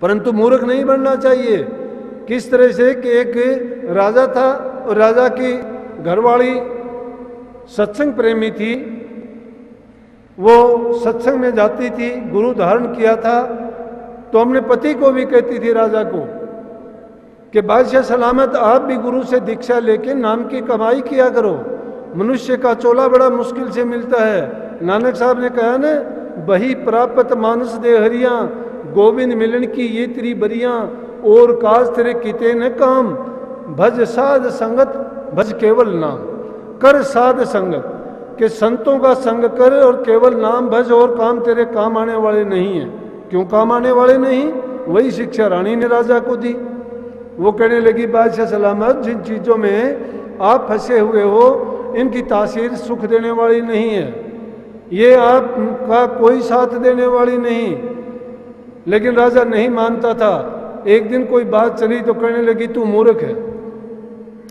परंतु मूर्ख नहीं बनना चाहिए। किस तरह से कि एक राजा था और राजा की घरवाली सत्संग प्रेमी थी, वो सत्संग में जाती थी, गुरु धारण किया था, तो अपने पति को भी कहती थी राजा को कि बादशाह सलामत आप भी गुरु से दीक्षा लेके नाम की कमाई किया करो, मनुष्य का चोला बड़ा मुश्किल से मिलता है। नानक साहब ने कहा ना, बही प्राप्त मानस दे हरियां, गोविंद मिलन की ये तेरी बरियां, और काज तेरे किते न काम, भज साध संगत भज केवल नाम, कर साध संगत, के संतों का संग कर और केवल नाम भज, और काम तेरे काम आने वाले नहीं है। क्यों काम आने वाले नहीं? वही शिक्षा रानी ने राजा को दी। वो कहने लगी बादशाह सलामत, जिन चीज़ों में आप फंसे हुए हो इनकी तासीर सुख देने वाली नहीं है, ये आपका कोई साथ देने वाली नहीं। लेकिन राजा नहीं मानता था। एक दिन कोई बात चली तो कहने लगी तू मूर्ख है।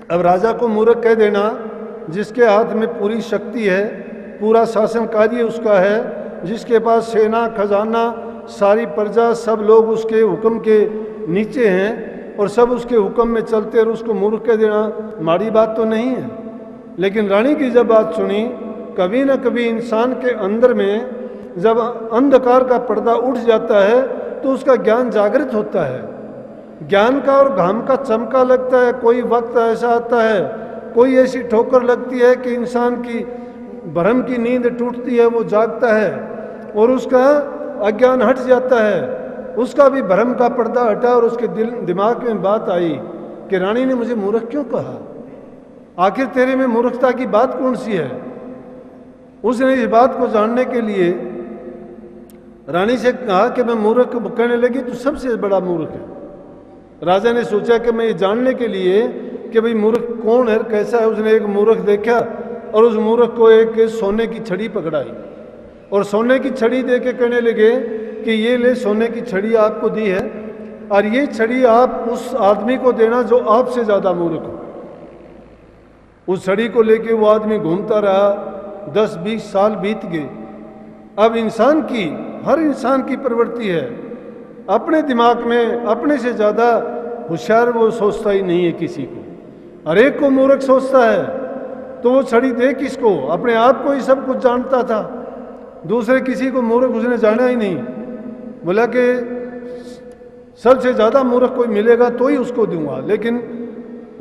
अब राजा को मूर्ख कह देना, जिसके हाथ में पूरी शक्ति है, पूरा शासन कार्य उसका है, जिसके पास सेना खजाना सारी प्रजा सब लोग उसके हुक्म के नीचे हैं और सब उसके हुक्म में चलते, और उसको मूर्ख कह देना माड़ी बात तो नहीं है। लेकिन रानी की जब बात सुनी, कभी ना कभी इंसान के अंदर में जब अंधकार का पर्दा उठ जाता है तो उसका ज्ञान जागृत होता है। ज्ञान का और घाम का चमका लगता है। कोई वक्त ऐसा आता है, कोई ऐसी ठोकर लगती है कि इंसान की भ्रम की नींद टूटती है, वो जागता है और उसका अज्ञान हट जाता है, उसका भी भ्रम का पर्दा हटा और उसके दिमाग में बात आई कि रानी ने मुझे मूर्ख क्यों कहा, आखिर तेरे में मूर्खता की बात कौन सी है। उसने इस बात को जानने के लिए रानी से कहा कि मैं मूर्ख, कहने लगी तू सबसे बड़ा मूर्ख है। राजा ने सोचा कि मैं ये जानने के लिए कि भाई मूर्ख कौन है, कैसा है, उसने एक मूर्ख देखा और उस मूर्ख को एक सोने की छड़ी पकड़ाई और सोने की छड़ी दे के कहने लगे कि ये ले, सोने की छड़ी आपको दी है और ये छड़ी आप उस आदमी को देना जो आपसे ज़्यादा मूर्ख हो। उस छड़ी को लेके वो आदमी घूमता रहा, 10-20 साल बीत गए। अब इंसान की, हर इंसान की प्रवृत्ति है, अपने दिमाग में अपने से ज़्यादा होशियार वो सोचता ही नहीं है किसी को, हर एक को मूर्ख सोचता है। तो वो छड़ी दे किसको? अपने आप को ही सब कुछ जानता था, दूसरे किसी को मूर्ख उसने जाना ही नहीं। बोला कि सबसे ज़्यादा मूर्ख कोई मिलेगा तो ही उसको दूंगा, लेकिन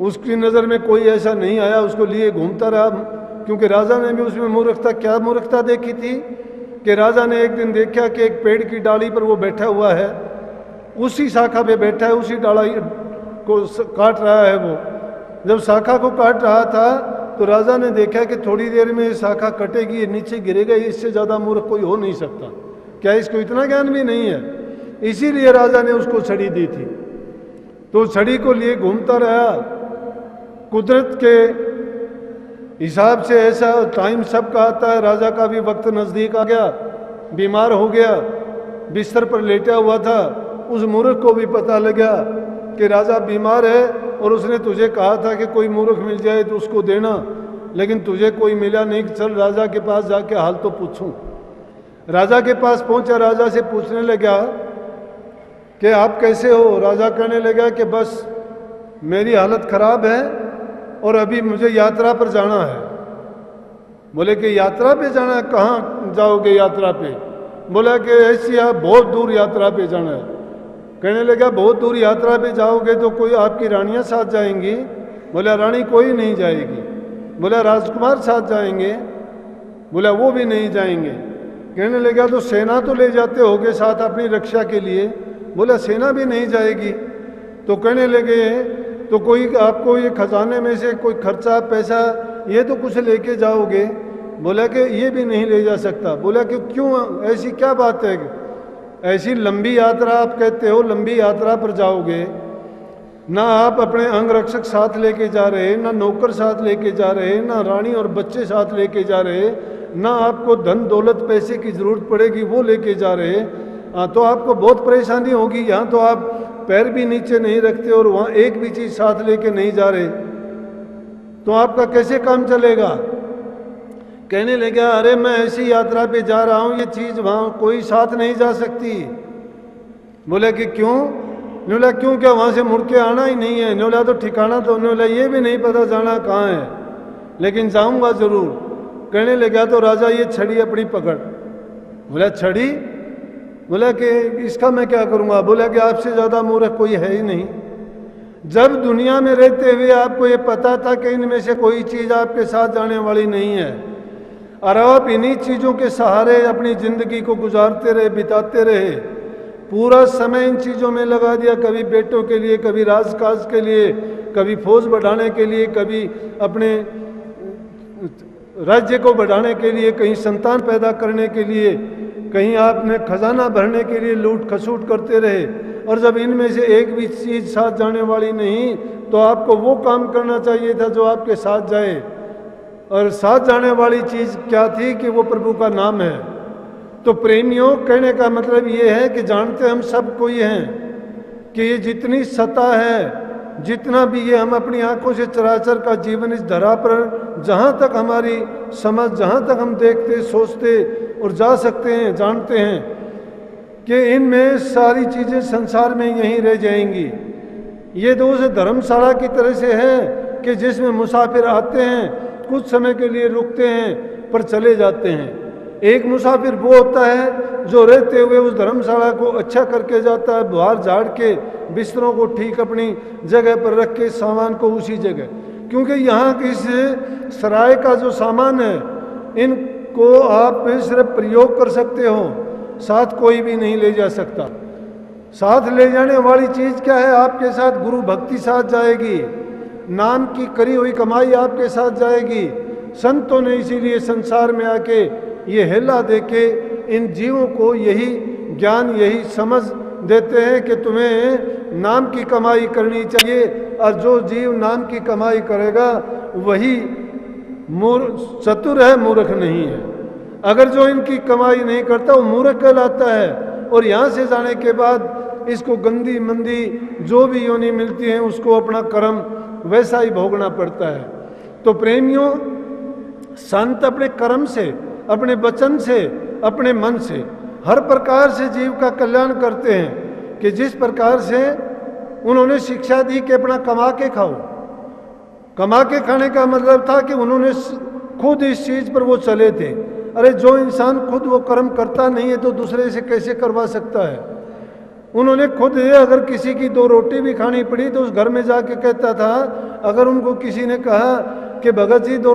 उसकी नज़र में कोई ऐसा नहीं आया, उसको लिए घूमता रहा। क्योंकि राजा ने भी उसमें मूर्खता, क्या मूर्खता देखी थी कि राजा ने एक दिन देखा कि एक पेड़ की डाली पर वो बैठा हुआ है, उसी शाखा पे बैठा है, उसी डाला को काट रहा है। वो जब शाखा को काट रहा था तो राजा ने देखा कि थोड़ी देर में ये शाखा कटेगी, ये नीचे गिरेगा, इससे ज़्यादा मूर्ख कोई हो नहीं सकता। क्या इसको इतना ज्ञान भी नहीं है? इसीलिए राजा ने उसको छड़ी दी थी। तो छड़ी को लिए घूमता रहा। कुदरत के हिसाब से ऐसा टाइम सबका आता है, राजा का भी वक्त नज़दीक आ गया, बीमार हो गया, बिस्तर पर लेटा हुआ था। उस मूर्ख को भी पता लगा कि राजा बीमार है और उसने तुझे कहा था कि कोई मूर्ख मिल जाए तो उसको देना, लेकिन तुझे कोई मिला नहीं, चल राजा के पास जाके हाल तो पूछूं। राजा के पास पहुंचा, राजा से पूछने लगा कि आप कैसे हो। राजा कहने लगा कि बस मेरी हालत ख़राब है और अभी मुझे यात्रा पर जाना है। बोले कि यात्रा पे जाना है? कहाँ जाओगे यात्रा पे? बोला कि ऐसी आप बहुत दूर यात्रा पे जाना है। कहने लगा बहुत दूर यात्रा पे जाओगे तो कोई आपकी रानियां साथ जाएंगी? बोला रानी कोई नहीं जाएगी। बोला राजकुमार साथ जाएंगे? बोला वो भी नहीं जाएंगे। कहने लगा तो सेना तो ले जाते होगे साथ अपनी रक्षा के लिए? बोला सेना भी नहीं जाएगी। तो कहने लगे तो कोई आपको ये खजाने में से कोई खर्चा पैसा ये तो कुछ लेके जाओगे? बोला कि ये भी नहीं ले जा सकता। बोला कि क्यों, ऐसी क्या बात है? ऐसी लंबी यात्रा आप कहते हो, लंबी यात्रा पर जाओगे, ना आप अपने अंग रक्षक साथ लेके जा रहे, ना नौकर साथ लेके जा रहे, ना रानी और बच्चे साथ लेके जा रहे, ना आपको धन दौलत पैसे की ज़रूरत पड़ेगी वो लेके जा रहे। तो आपको बहुत परेशानी होगी। यहाँ तो आप पैर भी नीचे नहीं रखते और वहाँ एक भी चीज़ साथ लेके नहीं जा रहे, तो आपका कैसे काम चलेगा? कहने लगा अरे मैं ऐसी यात्रा पे जा रहा हूँ, ये चीज़ वहाँ कोई साथ नहीं जा सकती। बोले कि क्यों? ने बोला क्यों, क्या वहाँ से मुड़ के आना ही नहीं है? ने बोला तो ठिकाना तो, ने बोला ये भी नहीं पता जाना कहाँ है, लेकिन जाऊँगा ज़रूर। कहने लगा तो राजा ये छड़ी अपनी पकड़। बोला छड़ी? बोला कि इसका मैं क्या करूँगा? बोला कि आपसे ज़्यादा मूर्ख कोई है ही नहीं। जब दुनिया में रहते हुए आपको ये पता था कि इनमें से कोई चीज़ आपके साथ जाने वाली नहीं है, और आप इन्हीं चीज़ों के सहारे अपनी ज़िंदगी को गुजारते रहे, बिताते रहे, पूरा समय इन चीज़ों में लगा दिया, कभी बेटों के लिए, कभी राजकाज के लिए, कभी फौज बढ़ाने के लिए, कभी अपने राज्य को बढ़ाने के लिए, कहीं संतान पैदा करने के लिए, कहीं आपने खजाना भरने के लिए लूट खसूट करते रहे। और जब इनमें से एक भी चीज़ साथ जाने वाली नहीं, तो आपको वो काम करना चाहिए था जो आपके साथ जाए। और साथ जाने वाली चीज़ क्या थी कि वो प्रभु का नाम है। तो प्रेमियों, कहने का मतलब ये है कि जानते हम सब कोई हैं कि ये जितनी सत्ता है, जितना भी ये हम अपनी आंखों से चराचर का जीवन इस धरा पर, जहाँ तक हमारी समझ, जहाँ तक हम देखते, सोचते और जा सकते हैं, जानते हैं कि इनमें सारी चीज़ें संसार में यहीं रह जाएंगी। ये तो उस धर्मशाला की तरह से है कि जिसमें मुसाफिर आते हैं, कुछ समय के लिए रुकते हैं, पर चले जाते हैं। एक मुसाफिर वो होता है जो रहते हुए उस धर्मशाला को अच्छा करके जाता है, बाहर झाड़ के, बिस्तरों को ठीक अपनी जगह पर रख के, सामान को उसी जगह, क्योंकि यहाँ के इस सराय का जो सामान है, इनको आप सिर्फ प्रयोग कर सकते हो, साथ कोई भी नहीं ले जा सकता। साथ ले जाने वाली चीज़ क्या है? आपके साथ गुरु भक्ति साथ जाएगी, नाम की करी हुई कमाई आपके साथ जाएगी। संतों ने इसीलिए संसार में आके ये हेला दे के इन जीवों को यही ज्ञान, यही समझ देते हैं कि तुम्हें नाम की कमाई करनी चाहिए, और जो जीव नाम की कमाई करेगा वही चतुर है, मूर्ख नहीं है। अगर जो इनकी कमाई नहीं करता वो मूर्ख कहलाता है, और यहाँ से जाने के बाद इसको गंदी मंदी जो भी योनि मिलती है उसको अपना कर्म वैसा ही भोगना पड़ता है। तो प्रेमियों, संत अपने कर्म से, अपने वचन से, अपने मन से हर प्रकार से जीव का कल्याण करते हैं, कि जिस प्रकार से उन्होंने शिक्षा दी कि अपना कमा के खाओ। कमा के खाने का मतलब था कि उन्होंने खुद इस चीज़ पर वो चले थे। अरे जो इंसान खुद वो कर्म करता नहीं है तो दूसरे से कैसे करवा सकता है? उन्होंने खुद, अगर किसी की 2 रोटी भी खानी पड़ी तो उस घर में जाके कहता था, अगर उनको किसी ने कहा कि भगत जी 2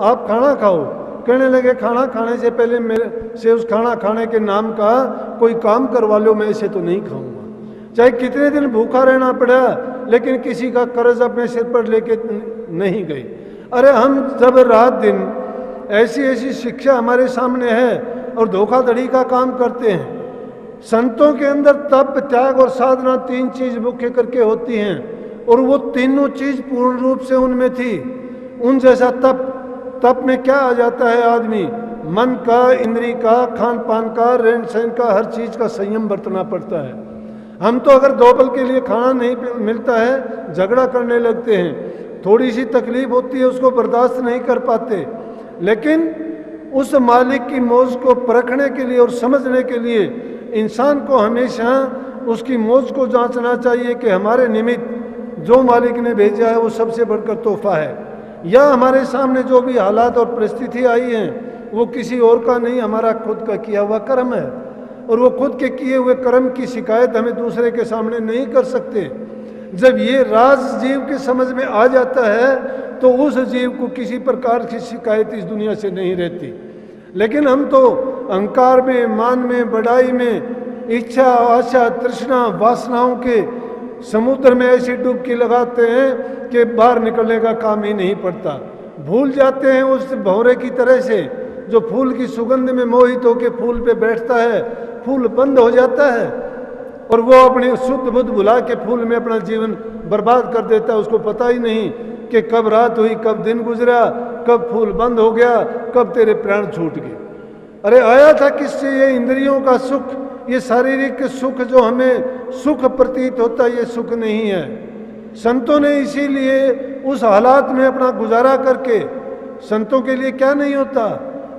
आप खाना खाओ, कहने लगे खाना खाने से पहले मेरे से उस खाना खाने के नाम का कोई काम करवा लो, मैं इसे तो नहीं खाऊंगा। चाहे कितने दिन भूखा रहना पड़ा, लेकिन किसी का कर्ज अपने सिर पर लेके नहीं गई। अरे हम जब रात दिन ऐसी ऐसी शिक्षा हमारे सामने है और धोखाधड़ी का काम करते हैं। संतों के अंदर तप, त्याग और साधना 3 चीज मुख्य करके होती हैं, और वो तीनों चीज पूर्ण रूप से उनमें थी। उन जैसा तप में क्या आ जाता है? आदमी मन का, इंद्री का, खान पान का, रहन सहन का, हर चीज का संयम बरतना पड़ता है। हम तो अगर 2 पल के लिए खाना नहीं मिलता है झगड़ा करने लगते हैं, थोड़ी सी तकलीफ होती है उसको बर्दाश्त नहीं कर पाते। लेकिन उस मालिक की मौज को परखने के लिए और समझने के लिए इंसान को हमेशा उसकी मौज को जांचना चाहिए कि हमारे निमित्त जो मालिक ने भेजा है वो सबसे बढ़कर तोहफा है, या हमारे सामने जो भी हालात और परिस्थिति आई हैं वो किसी और का नहीं, हमारा खुद का किया हुआ कर्म है। और वो खुद के किए हुए कर्म की शिकायत हमें दूसरे के सामने नहीं कर सकते। जब ये राज जीव के समझ में आ जाता है तो उस जीव को किसी प्रकार की शिकायत इस दुनिया से नहीं रहती। लेकिन हम तो अहंकार में, मान में, बढ़ाई में, इच्छा, आशा, तृष्णा, वासनाओं के समुद्र में ऐसी डुबकी लगाते हैं कि बाहर निकलने का काम ही नहीं पड़ता। भूल जाते हैं उस भंवरे की तरह से जो फूल की सुगंध में मोहित होकर फूल पे बैठता है, फूल बंद हो जाता है और वो अपनी शुद्ध बुद्ध भुला के फूल में अपना जीवन बर्बाद कर देता है। उसको पता ही नहीं कि कब रात हुई, कब दिन गुजरा, कब फूल बंद हो गया, कब तेरे प्राण छूट गए। अरे आया था किससे ये इंद्रियों का सुख, ये शारीरिक सुख जो हमें सुख प्रतीत होता है, ये सुख नहीं है। संतों ने इसीलिए उस हालात में अपना गुजारा करके, संतों के लिए क्या नहीं होता,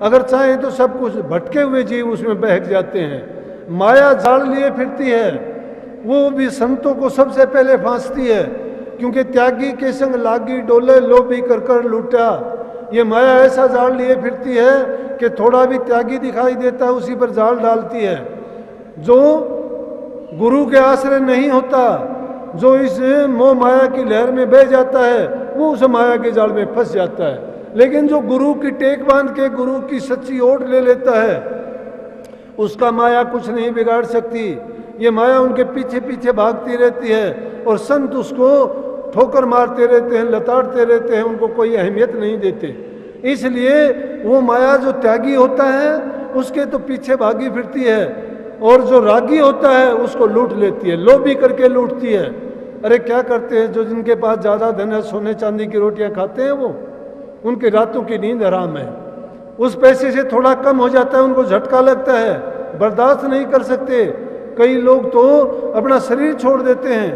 अगर चाहे तो सब कुछ, भटके हुए जीव उसमें बहक जाते हैं। माया जाल लिए फिरती है, वो भी संतों को सबसे पहले फांसती है, क्योंकि त्यागी के संग लागी डोले लोभी कर कर लूटा। ये माया ऐसा जाल लिए फिरती है कि थोड़ा भी त्यागी दिखाई देता है उसी पर जाल डालती है। जो गुरु के आश्रय नहीं होता, जो इस मोह माया की लहर में बह जाता है, वो उस माया के जाल में फंस जाता है। लेकिन जो गुरु की टेक बांध के गुरु की सच्ची ओट ले लेता है, उसका माया कुछ नहीं बिगाड़ सकती। ये माया उनके पीछे पीछे भागती रहती है और संत उसको ठोकर मारते रहते हैं, लताड़ते रहते हैं, उनको कोई अहमियत नहीं देते। इसलिए वो माया जो त्यागी होता है उसके तो पीछे भागी फिरती है, और जो रागी होता है उसको लूट लेती है, लोभी करके लूटती है। अरे क्या करते हैं जो जिनके पास ज़्यादा धन है, सोने चांदी की रोटियां खाते हैं, वो उनकी रातों की नींद हराम है। उस पैसे से थोड़ा कम हो जाता है, उनको झटका लगता है, बर्दाश्त नहीं कर सकते। कई लोग तो अपना शरीर छोड़ देते हैं।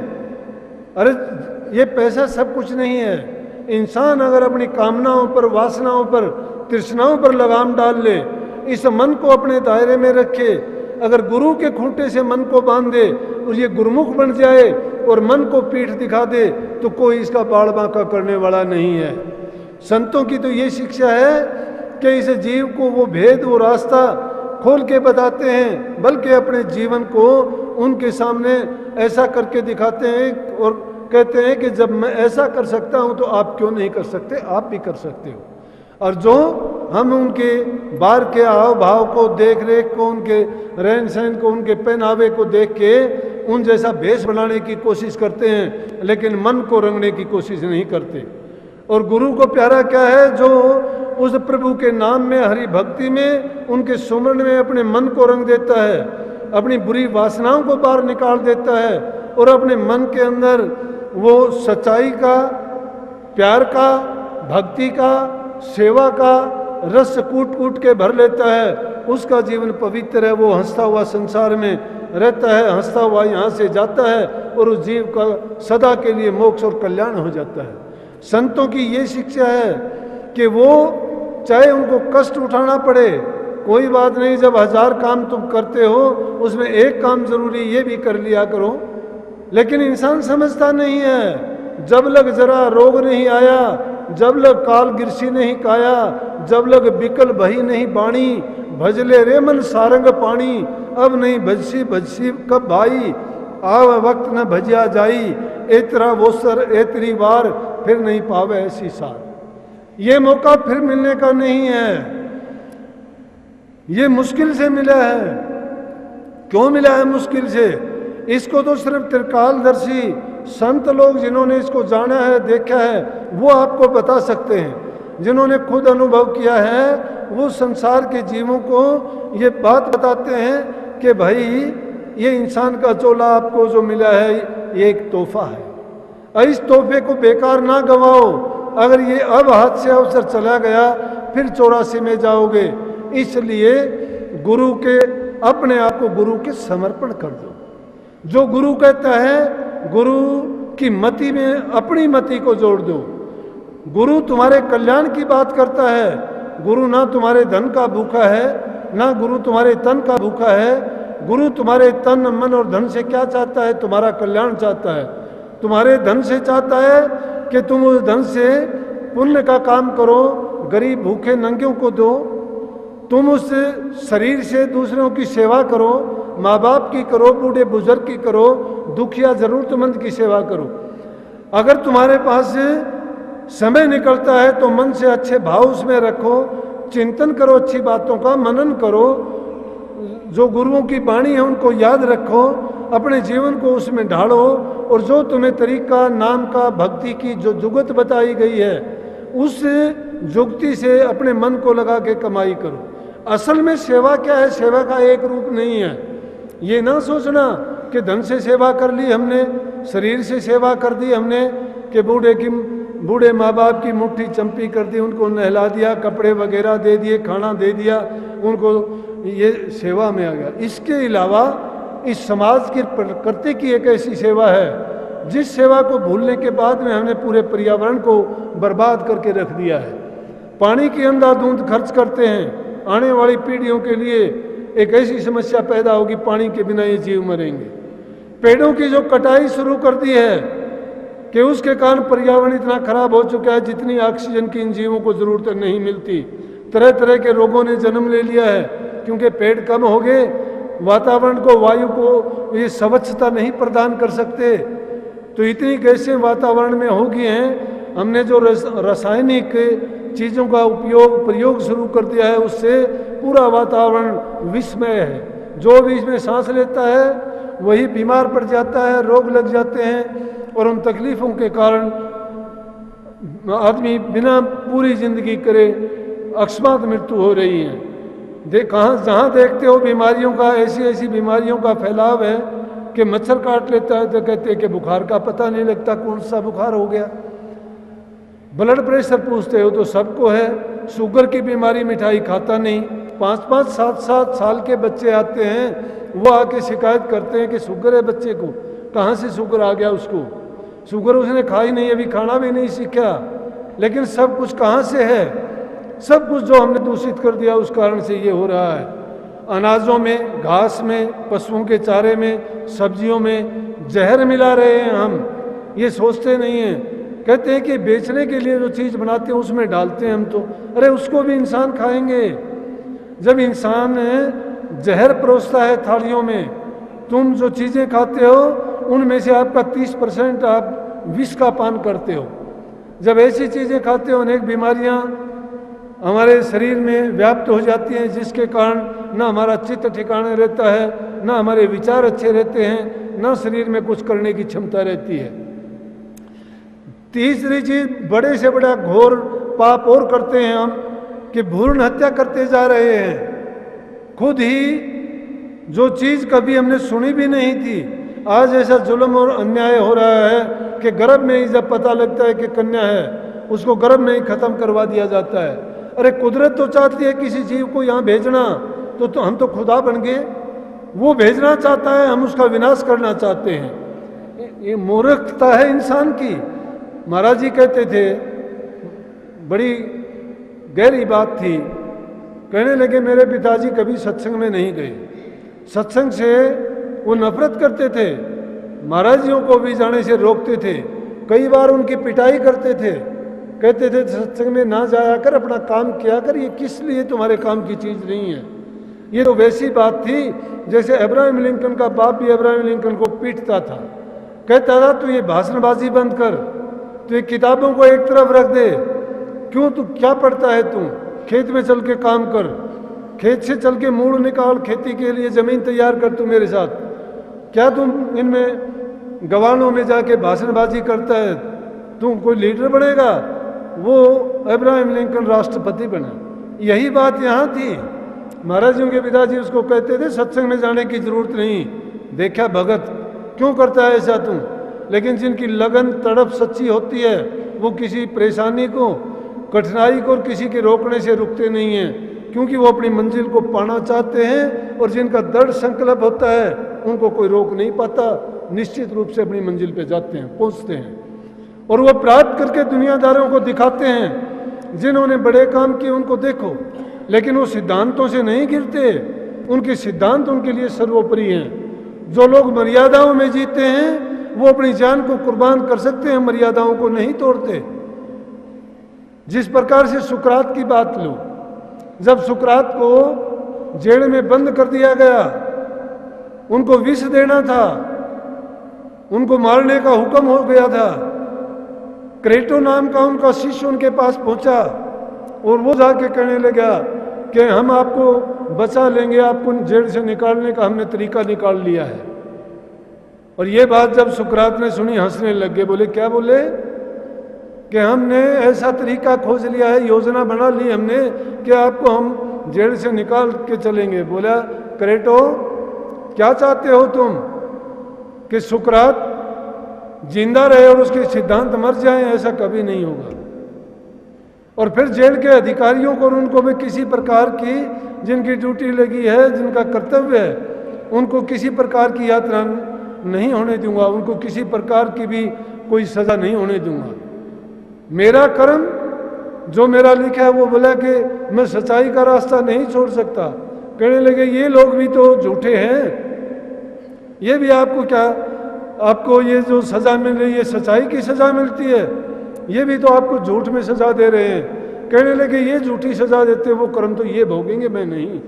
अरे ये पैसा सब कुछ नहीं है। इंसान अगर अपनी कामनाओं पर, वासनाओं पर, तृष्णाओं पर लगाम डाल ले, इस मन को अपने दायरे में रखे, अगर गुरु के खूंटे से मन को बांध दे और ये गुरुमुख बन जाए और मन को पीठ दिखा दे, तो कोई इसका बाड़ बांका करने वाला नहीं है। संतों की तो ये शिक्षा है कि इस जीव को वो भेद, वो रास्ता खोल के बताते हैं, बल्कि अपने जीवन को उनके सामने ऐसा करके दिखाते हैं और कहते हैं कि जब मैं ऐसा कर सकता हूं तो आप क्यों नहीं कर सकते, आप भी कर सकते हो। और जो हम उनके बाहर के हाव भाव को, देख रेख को, उनके रहन सहन को, उनके पहनावे को देख के उन जैसा भेष बनाने की कोशिश करते हैं, लेकिन मन को रंगने की कोशिश नहीं करते। और गुरु को प्यारा क्या है? जो उस प्रभु के नाम में, हरि भक्ति में, उनके सुमरण में अपने मन को रंग देता है, अपनी बुरी वासनाओं को बाहर निकाल देता है और अपने मन के अंदर वो सच्चाई का, प्यार का, भक्ति का, सेवा का रस कूट कूट के भर लेता है। उसका जीवन पवित्र है, वो हंसता हुआ संसार में रहता है, हंसता हुआ यहाँ से जाता है और उस जीव का सदा के लिए मोक्ष और कल्याण हो जाता है। संतों की ये शिक्षा है कि वो चाहे उनको कष्ट उठाना पड़े, कोई बात नहीं, जब 1000 काम तुम करते हो उसमें एक काम जरूरी ये भी कर लिया करो। लेकिन इंसान समझता नहीं है। जब लग जरा रोग नहीं आया, जब लग काल गिरसी नहीं काया, जब लग बिकल भई नहीं बाणी, भजले रे मन सारंग पानी, अब नहीं भजसी भजसी कब भाई, आव वक्त न भजिया जाई, एतरा वोसर एतरी बार, फिर नहीं पावे ऐसी सार। ये मौका फिर मिलने का नहीं है, ये मुश्किल से मिला है। क्यों मिला है मुश्किल से? इसको तो सिर्फ त्रिकालदर्शी संत लोग जिन्होंने इसको जाना है, देखा है, वो आपको बता सकते हैं। जिन्होंने खुद अनुभव किया है वो संसार के जीवों को ये बात बताते हैं कि भाई ये इंसान का चोला आपको जो मिला है ये एक तोहफा है, और इस तोहफे को बेकार ना गंवाओ। अगर ये अब हाथ से अवसर चला गया फिर 84 में जाओगे। इसलिए गुरु के, अपने आप को गुरु के समर्पण कर दो। जो गुरु कहता है, गुरु की मति में अपनी मति को जोड़ दो। गुरु तुम्हारे कल्याण की बात करता है। गुरु ना तुम्हारे धन का भूखा है, ना गुरु तुम्हारे तन का भूखा है। गुरु तुम्हारे तन, मन और धन से क्या चाहता है? तुम्हारा कल्याण चाहता है। तुम्हारे धन से चाहता है कि तुम उस धन से पुण्य का काम करो, गरीब भूखे नंगियों को दो। तुम उस शरीर से दूसरों की सेवा करो, माँ बाप की करो, बूढ़े बुजुर्ग की करो, दुखिया जरूरतमंद की सेवा करो। अगर तुम्हारे पास समय निकलता है तो मन से अच्छे भाव उसमें रखो, चिंतन करो, अच्छी बातों का मनन करो, जो गुरुओं की वाणी है उनको याद रखो, अपने जीवन को उसमें ढालो, और जो तुम्हें तरीका, नाम का, भक्ति की जो जुगत बताई गई है उस जुगती से अपने मन को लगा के कमाई करो। असल में सेवा क्या है? सेवा का एक रूप नहीं है। ये ना सोचना कि धन से सेवा कर ली हमने, शरीर से सेवा कर दी हमने, कि बूढ़े माँ बाप की मुट्ठी चंपी कर दी, उनको नहला दिया, कपड़े वगैरह दे दिए, खाना दे दिया उनको, ये सेवा में आ गया। इसके अलावा इस समाज की प्रकृति की एक ऐसी सेवा है जिस सेवा को भूलने के बाद में हमने पूरे पर्यावरण को बर्बाद करके रख दिया है। पानी की अंधाधुंध खर्च करते हैं, आने वाली पीढ़ियों के लिए एक ऐसी समस्या पैदा होगी, पानी के बिना ये जीव मरेंगे। पेड़ों की जो कटाई शुरू कर दी है कि उसके कारण पर्यावरण इतना खराब हो चुका है, जितनी ऑक्सीजन की इन जीवों को ज़रूरत नहीं मिलती। तरह तरह के रोगों ने जन्म ले लिया है क्योंकि पेड़ कम हो गए, वातावरण को, वायु को ये स्वच्छता नहीं प्रदान कर सकते, तो इतनी गैसें वातावरण में हो गई हैं। हमने जो रासायनिक चीज़ों का प्रयोग शुरू कर दिया है, उससे पूरा वातावरण विषमय है। जो भी इसमें सांस लेता है वही बीमार पड़ जाता है, रोग लग जाते हैं, और उन तकलीफ़ों के कारण आदमी बिना पूरी जिंदगी करे अकस्मात मृत्यु हो रही है। जहाँ देखते हो बीमारियों का, ऐसी ऐसी बीमारियों का फैलाव है कि मच्छर काट लेता है तो कहते हैं कि बुखार का पता नहीं लगता कौन सा बुखार हो गया। ब्लड प्रेशर पूछते हो तो सबको है। शुगर की बीमारी मिठाई खाता नहीं। 5-5, 7-7 साल के बच्चे आते हैं, वो आके शिकायत करते हैं कि शुगर है बच्चे को। कहाँ से शुगर आ गया उसको? शुगर उसने खाई नहीं, अभी खाना भी नहीं सीखा। लेकिन सब कुछ कहाँ से है? सब कुछ जो हमने दूषित कर दिया उस कारण से ये हो रहा है। अनाजों में, घास में, पशुओं के चारे में, सब्जियों में जहर मिला रहे हैं हम, ये सोचते नहीं हैं। कहते हैं कि बेचने के लिए जो चीज़ बनाते हैं उसमें डालते हैं हम, तो अरे उसको भी इंसान खाएंगे। जब इंसान जहर परोसता है थालियों में, तुम जो चीज़ें खाते हो उनमें से आपका 30% आप विष का पान करते हो। जब ऐसी चीज़ें खाते हो, अनेक बीमारियां हमारे शरीर में व्याप्त हो जाती हैं, जिसके कारण ना हमारा चित्त ठिकाने रहता है, ना हमारे विचार अच्छे रहते हैं, ना शरीर में कुछ करने की क्षमता रहती है। तीसरी चीज, बड़े से बड़ा घोर पाप और करते हैं हम कि भ्रूण हत्या करते जा रहे हैं। खुद ही जो चीज कभी हमने सुनी भी नहीं थी, आज ऐसा जुल्म और अन्याय हो रहा है कि गर्भ में ही जब पता लगता है कि कन्या है, उसको गर्भ में ही खत्म करवा दिया जाता है। अरे कुदरत तो चाहती है किसी जीव को यहाँ भेजना, तो हम तो खुदा बन गए। वो भेजना चाहता है, हम उसका विनाश करना चाहते हैं। ये मूर्खता है इंसान की। महाराज जी कहते थे, बड़ी गहरी बात थी, कहने लगे मेरे पिताजी कभी सत्संग में नहीं गए, सत्संग से वो नफरत करते थे, महाराज जियों को भी जाने से रोकते थे, कई बार उनकी पिटाई करते थे, कहते थे सत्संग में ना जाया कर, अपना काम किया कर, ये किस लिए तुम्हारे काम की चीज़ नहीं है। ये तो वैसी बात थी जैसे अब्राहम लिंकन का बाप भी अब्राहम लिंकन को पीटता था, कहता था तू ये भाषणबाजी बंद कर, तो ये किताबों को एक तरफ रख दे, क्यों तू क्या पढ़ता है, तू खेत में चल के काम कर, खेत से चल के मूड़ निकाल, खेती के लिए ज़मीन तैयार कर, तू मेरे साथ, क्या तुम इनमें गवानों में जाके भाषणबाजी करता है, तू कोई लीडर बनेगा। वो अब्राहम लिंकन राष्ट्रपति बना। यही बात यहाँ थी। महाराज जी के पिताजी उसको कहते थे सत्संग में जाने की जरूरत नहीं, देखा भगत क्यों करता है ऐसा तू। लेकिन जिनकी लगन तड़प सच्ची होती है, वो किसी परेशानी को, कठिनाई को और किसी के रोकने से रुकते नहीं हैं, क्योंकि वो अपनी मंजिल को पाना चाहते हैं। और जिनका दृढ़ संकल्प होता है उनको कोई रोक नहीं पाता, निश्चित रूप से अपनी मंजिल पे जाते हैं, पहुंचते हैं, और वो प्राप्त करके दुनियादारों को दिखाते हैं। जिन्होंने बड़े काम किए उनको देखो, लेकिन वो सिद्धांतों से नहीं गिरते, उनके सिद्धांत उनके लिए सर्वोपरि हैं। जो लोग मर्यादाओं में जीते हैं वो अपनी जान को कुर्बान कर सकते हैं, मर्यादाओं को नहीं तोड़ते। जिस प्रकार से सुकरात की बात लो, जब सुकरात को जेल में बंद कर दिया गया, उनको विष देना था, उनको मारने का हुक्म हो गया था, क्रेटो नाम का उनका शिष्य उनके पास पहुंचा और वो जाके कहने लगा कि हम आपको बचा लेंगे, आपको जेल से निकालने का हमने तरीका निकाल लिया है। और ये बात जब सुकरात ने सुनी, हंसने लग गए। बोले क्या बोले? कि हमने ऐसा तरीका खोज लिया है, योजना बना ली हमने कि आपको हम जेल से निकाल के चलेंगे। बोला क्रेटो क्या चाहते हो तुम, कि सुकरात जिंदा रहे और उसके सिद्धांत मर जाएं? ऐसा कभी नहीं होगा। और फिर जेल के अधिकारियों को और उनको भी किसी प्रकार की, जिनकी ड्यूटी लगी है, जिनका कर्तव्य है, उनको किसी प्रकार की यात्रा नहीं होने दूंगा, उनको किसी प्रकार की भी कोई सजा नहीं होने दूंगा। मेरा कर्म जो मेरा लिखा है, वो बोला कि मैं सच्चाई का रास्ता नहीं छोड़ सकता। कहने लगे ये लोग भी तो झूठे हैं, ये भी आपको क्या आपको ये जो सज़ा मिल रही है सच्चाई की सज़ा मिलती है, ये भी तो आपको झूठ में सज़ा दे रहे हैं। कहने लगे ये झूठी सज़ा देते, वो कर्म तो ये भोगेंगे, मैं नहीं।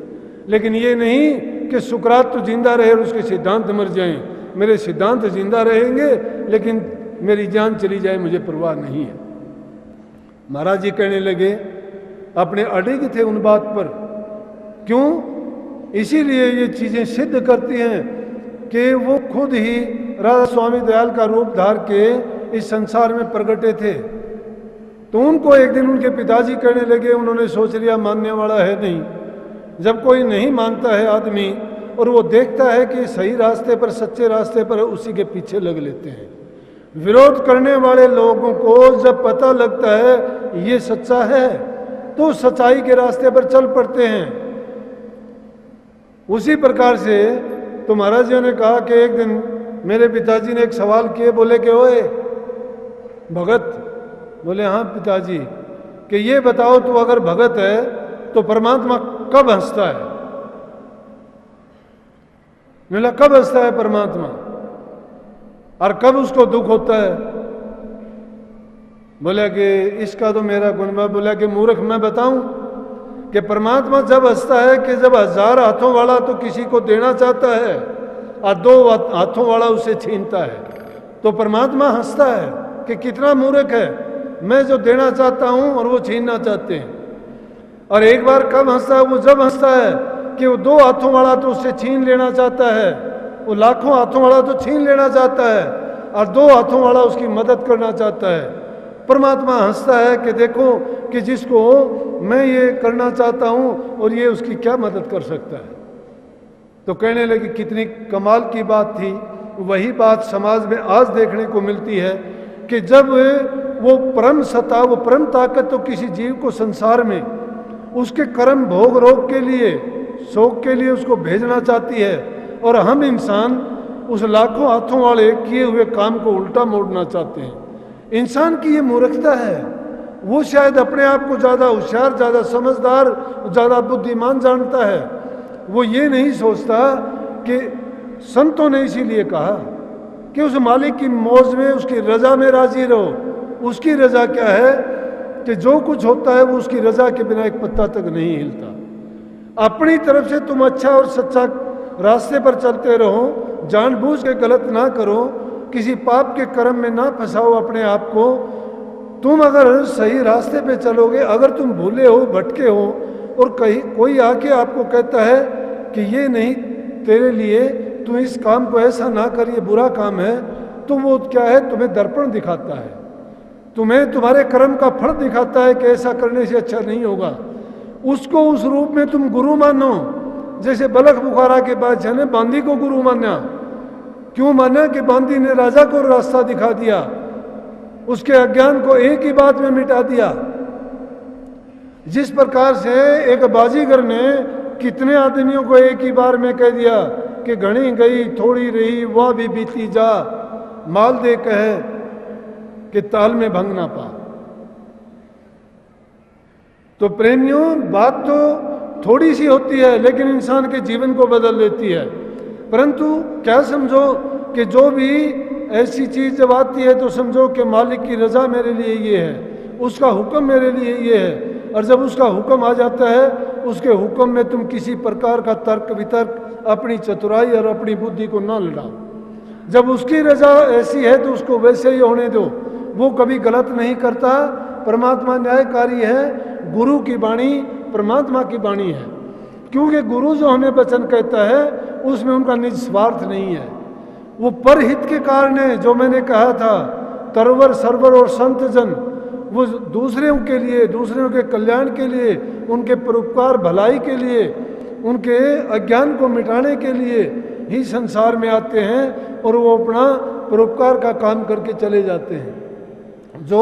लेकिन ये नहीं कि सुकरात तो जिंदा रहे और उसके सिद्धांत मर जाएं, मेरे सिद्धांत जिंदा रहेंगे लेकिन मेरी जान चली जाए मुझे परवाह नहीं है। महाराज जी कहने लगे, अपने अडिग थे उन बात पर। क्यों? इसीलिए ये चीज़ें सिद्ध करती हैं कि वो खुद ही राधा स्वामी दयाल का रूप धार के इस संसार में प्रगटे थे। तो उनको एक दिन उनके पिताजी कहने लगे, उन्होंने सोच लिया मानने वाला है नहीं। जब कोई नहीं मानता है आदमी और वो देखता है कि सही रास्ते पर, सच्चे रास्ते पर, उसी के पीछे लग लेते हैं। विरोध करने वाले लोगों को जब पता लगता है ये सच्चा है तो सच्चाई के रास्ते पर चल पड़ते हैं। उसी प्रकार से तो महाराज जी ने कहा कि एक दिन मेरे पिताजी ने एक सवाल किए, बोले कि ओए भगत, बोले हाँ पिताजी, कि ये बताओ तू अगर भगत है तो परमात्मा कब हंसता है? बोला कब हंसता है परमात्मा और कब उसको दुख होता है? बोला कि इसका तो मेरा गुण। बोला कि मूर्ख, मैं बताऊं कि परमात्मा जब हंसता है कि जब 1000 हाथों वाला तो किसी को देना चाहता है और 2 हाथों वाला उसे छीनता है, तो परमात्मा हंसता है कि कितना मूर्ख है, मैं जो देना चाहता हूं और वो छीनना चाहते हैं। और एक बार कब हंसता है? वो जब हंसता है कि वो 2 हाथों वाला तो उससे छीन लेना चाहता है, वो लाखों हाथों वाला तो छीन लेना चाहता है और 2 हाथों वाला उसकी मदद करना चाहता है। परमात्मा हंसता है कि देखो कि जिसको मैं ये करना चाहता हूं और ये उसकी क्या मदद कर सकता है। तो कहने लगी कितनी कमाल की बात थी। वही बात समाज में आज देखने को मिलती है कि जब वो परम सत्ता, वो परम ताकत तो किसी जीव को संसार में उसके कर्म भोग रोग के लिए, शोक के लिए उसको भेजना चाहती है, और हम इंसान उस लाखों हाथों वाले किए हुए काम को उल्टा मोड़ना चाहते हैं। इंसान की ये मूर्खता है। वो शायद अपने आप को ज़्यादा होशियार, ज़्यादा समझदार, ज़्यादा बुद्धिमान जानता है। वो ये नहीं सोचता कि संतों ने इसीलिए कहा कि उस मालिक की मौज में, उसकी रजा में राजी रहो। उसकी रजा क्या है कि जो कुछ होता है वो उसकी रजा के बिना एक पत्ता तक नहीं हिलता। अपनी तरफ से तुम अच्छा और सच्चा रास्ते पर चलते रहो, जानबूझ के गलत ना करो, किसी पाप के कर्म में ना फंसाओ अपने आप को। तुम अगर सही रास्ते पे चलोगे, अगर तुम भूले हो, भटके हो और कहीं कोई आके आपको कहता है कि ये नहीं तेरे लिए, तू इस काम को ऐसा ना कर, ये बुरा काम है, तो वो क्या है, तुम्हें दर्पण दिखाता है, तुम्हें तुम्हारे कर्म का फल दिखाता है कि ऐसा करने से अच्छा नहीं होगा। उसको उस रूप में तुम गुरु मानो। जैसे बलख बुखारा के बादशाह ने बांदी को गुरु माना। क्यों माना? कि बांदी ने राजा को रास्ता दिखा दिया, उसके अज्ञान को एक ही बात में मिटा दिया। जिस प्रकार से एक बाजीगर ने कितने आदमियों को एक ही बार में कह दिया कि घनी गई थोड़ी रही वह भी बीती जा, माल दे कहे कि ताल में भंग ना पा। तो प्रेमियों, बात तो थोड़ी सी होती है लेकिन इंसान के जीवन को बदल देती है। परंतु क्या समझो कि जो भी ऐसी चीज जब आती है तो समझो कि मालिक की रजा मेरे लिए ये है, उसका हुक्म मेरे लिए ये है। और जब उसका हुक्म आ जाता है, उसके हुक्म में तुम किसी प्रकार का तर्क वितर्क, अपनी चतुराई और अपनी बुद्धि को ना लड़ाओ। जब उसकी रजा ऐसी है तो उसको वैसे ही होने दो, वो कभी गलत नहीं करता। परमात्मा न्यायकारी है। गुरु की वाणी परमात्मा की वाणी है, क्योंकि गुरु जो हमें वचन कहता है उसमें उनका निज स्वार्थ नहीं है, वो परहित के कारण है। जो मैंने कहा था, तरवर सरवर और संत जन, वो दूसरों के लिए, दूसरों के कल्याण के लिए, उनके परोपकार भलाई के लिए, उनके अज्ञान को मिटाने के लिए ही संसार में आते हैं और वो अपना परोपकार का काम करके चले जाते हैं। जो